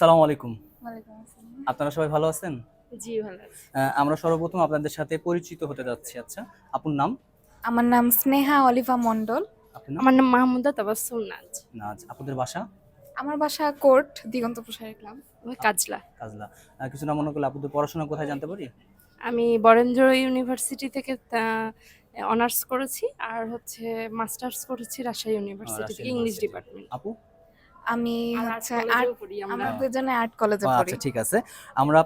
আসসালামু আলাইকুম। ওয়ালাইকুম আসসালাম। আপনারা সবাই ভালো আছেন? জি, ভালো আছি। আমরা সর্বপ্রথম আপনাদের সাথে পরিচিত হতে যাচ্ছি। আচ্ছা, আপুর নাম? আমার নাম স্নেহা অলিভা মন্ডল। আপনার নাম? আমার নাম মাহমুদা তাবাসসুম নাজ। নাজ। আপনাদের বাসা? আমার বাসা কোর্ট দিগন্ত প্রসারী ক্লাব। আমি কাজলা। কাজলা। কিছু না মনে করলে আপনাদের পড়াশোনা কোথায় জানতে পারি? আমি বরেন্দ্র ইউনিভার্সিটি থেকে অনার্স করেছি আর হচ্ছে মাস্টার্স করেছি রাজশাহী ইউনিভার্সিটি রাজশাহী থেকে ইংলিশ ইউনিভার্সিটি। ডিপার্টমেন্ট। আপু? আমি আর হচ্ছে আর্ট কলেজেও পড়ি আমরা আমরা। দুজনে আর্ট কলেজে পড়ি। আচ্ছা, ঠিক আছে। আমরা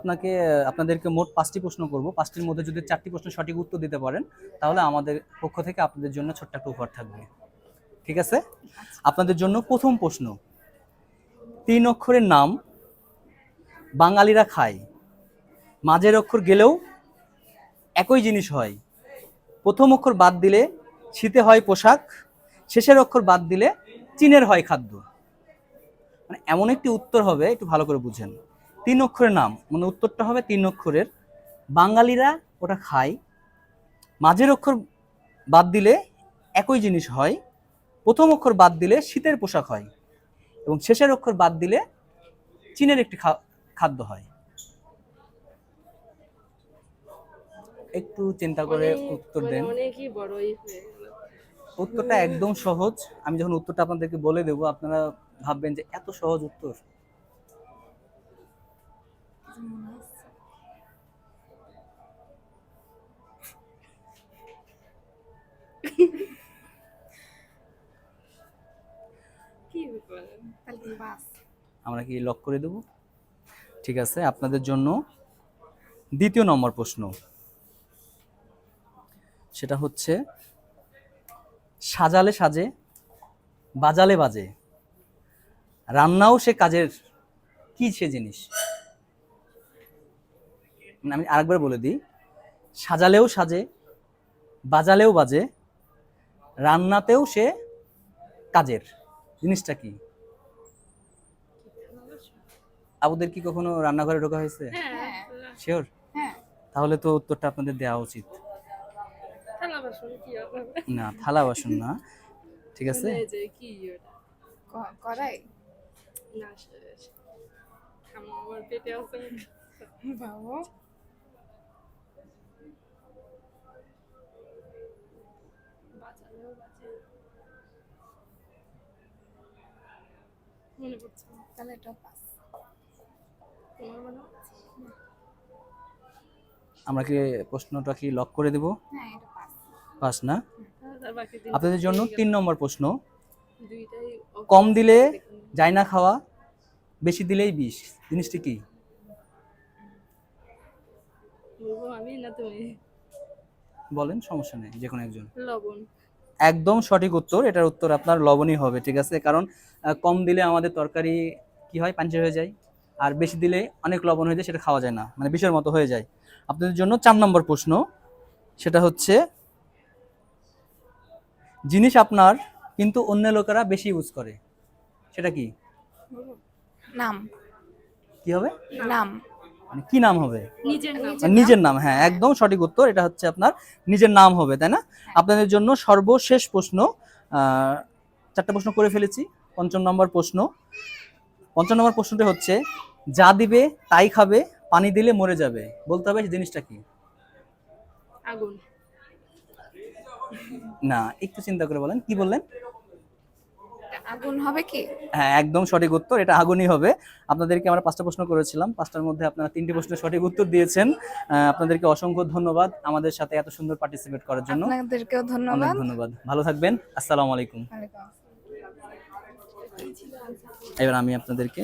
আপনাদেরকে মোট ৫টি প্রশ্ন করব। ৫টির মধ্যে যদি ৪টি প্রশ্ন সঠিক উত্তর দিতে পারেন, তাহলে আমাদের পক্ষ থেকে আপনাদের জন্য ছোট্ট একটা উপহার থাকবে। ঠিক আছে? আপনাদের জন্য প্রথম প্রশ্ন। ৩ অক্ষরের নাম বাঙালিরা খায়। মাঝের অক্ষর গেলেও একই জিনিস হয়। প্রথম অক্ষর বাদ দিলে শীতে হয় পোশাক, শেষের অক্ষর বাদ দিলে চীনের হয় খাদ্য। মানে এমন একটি উত্তর হবে, একটু ভালো করে বুঝেন। ৩ অক্ষরের নাম, মানে উত্তরটা হবে ৩ অক্ষরের। বাঙালিরা ওটা খায়। মাঝের অক্ষর বাদ দিলে একই জিনিস হয়। প্রথম অক্ষর বাদ দিলে শীতের পোশাক হয় এবং শেষের অক্ষর বাদ দিলে চীনের একটি খাদ্য হয়। একটু চিন্তা করে উত্তর দেন। অনেকই বড়ই হয়ে গেল। উত্তরটা একদম সহজ। আমি যখন উত্তরটা আপনাদেরকে বলে দেবো, আপনারা ভাববেন যে এত সহজ উত্তর। কি ব্যাপার? আমরা কি লক করে দেব? ঠিক আছে, আপনাদের জন্য দ্বিতীয় নম্বর প্রশ্ন। সেটা হচ্ছে, সাজালে সাজে, বাজালে বাজে, রান্নাও সে কাজের, কি সে জিনিস? আমি আরেকবার বলে দিই। সাজালেও সাজে, বাজালেও বাজে, রান্নাতেও সে কাজের। জিনিসটা কি? আপনাদের কি কখনো রান্নাঘরে ঢোকা হয়েছে? হ্যাঁ, শিওর? হ্যাঁ। তাহলে তো উত্তরটা আপনাদের দেওয়া উচিত। থালা বাসন কি হবে? না, থালা বাসন না। ঠিক আছে, মানে যে কি ওটা? করাই না আমার পেটে আছে। বাবা বাজালেও বাজে। মনে পড়ছে না। তাহলে এটা পাস। তোমার মনে পড়ছে? আমরা কি প্রশ্নটা কি লক করে দেব? হ্যাঁ, এটা পাস। পাস না? আর বাকি দিন আপনাদের জন্য ৩ নম্বর প্রশ্ন। দুইটাই কম দিলে যায় না খাওয়া, বেশি দিলেই বিষ। জিনিসটি কি? বলবো আমি না তুমি? বলেন, সমস্যা নেই, যে কোনো একজন। লবণ। একদম সঠিক উত্তর। এটার উত্তর আপনার লবণই হবে। ঠিক আছে, কারণ কম দিলে আমাদের তরকারি কি হয়, পাঞ্চে হয়ে যায়। আর বেশি দিলে অনেক লবণ হয়ে যায়, সেটা খাওয়া যায় না, মানে বিষের মতো হয়ে যায়। আপনাদের জন্য ৪ নম্বর প্রশ্ন। সেটা হচ্ছে, জিনিস আপনার কিন্তু অন্য লোকেরা বেশি ইউজ করে। সেটা কি? নাম। কি হবে? নাম। মানে কি নাম হবে? নিজের নাম। নিজের নাম। হ্যাঁ, একদম সঠিক উত্তর। এটা হচ্ছে আপনার নিজের নাম হবে, তাই না? আপনাদের জন্য সর্বশেষ প্রশ্ন। ৪টা প্রশ্ন করে ফেলেছি। পঞ্চম নম্বর প্রশ্ন। পঞ্চম নম্বর প্রশ্নটা হচ্ছে, যা দিবে তাই খাবে, পানি দিলে মরে যাবে। বলতে হবে জিনিসটা কি? আগুন। না, একটু চিন্তা করে বলেন, কি বললেন? আগুন হবে কি? হ্যাঁ, একদম সঠিক উত্তর। এটা আগুনই হবে। আপনাদেরকে আমরা 5টা প্রশ্ন করেছিলাম। 5টার মধ্যে আপনারা 3টি প্রশ্নের সঠিক উত্তর দিয়েছেন। আপনাদেরকে অসংখ্য ধন্যবাদ আমাদের সাথে এত সুন্দর পার্টিসিপেট করার জন্য। আপনাদেরকেও অনেক ধন্যবাদ। ধন্যবাদ। ভালো থাকবেন। আসসালামু আলাইকুম। ওয়ালাইকুম আসসালাম। এবার আমি আপনাদেরকে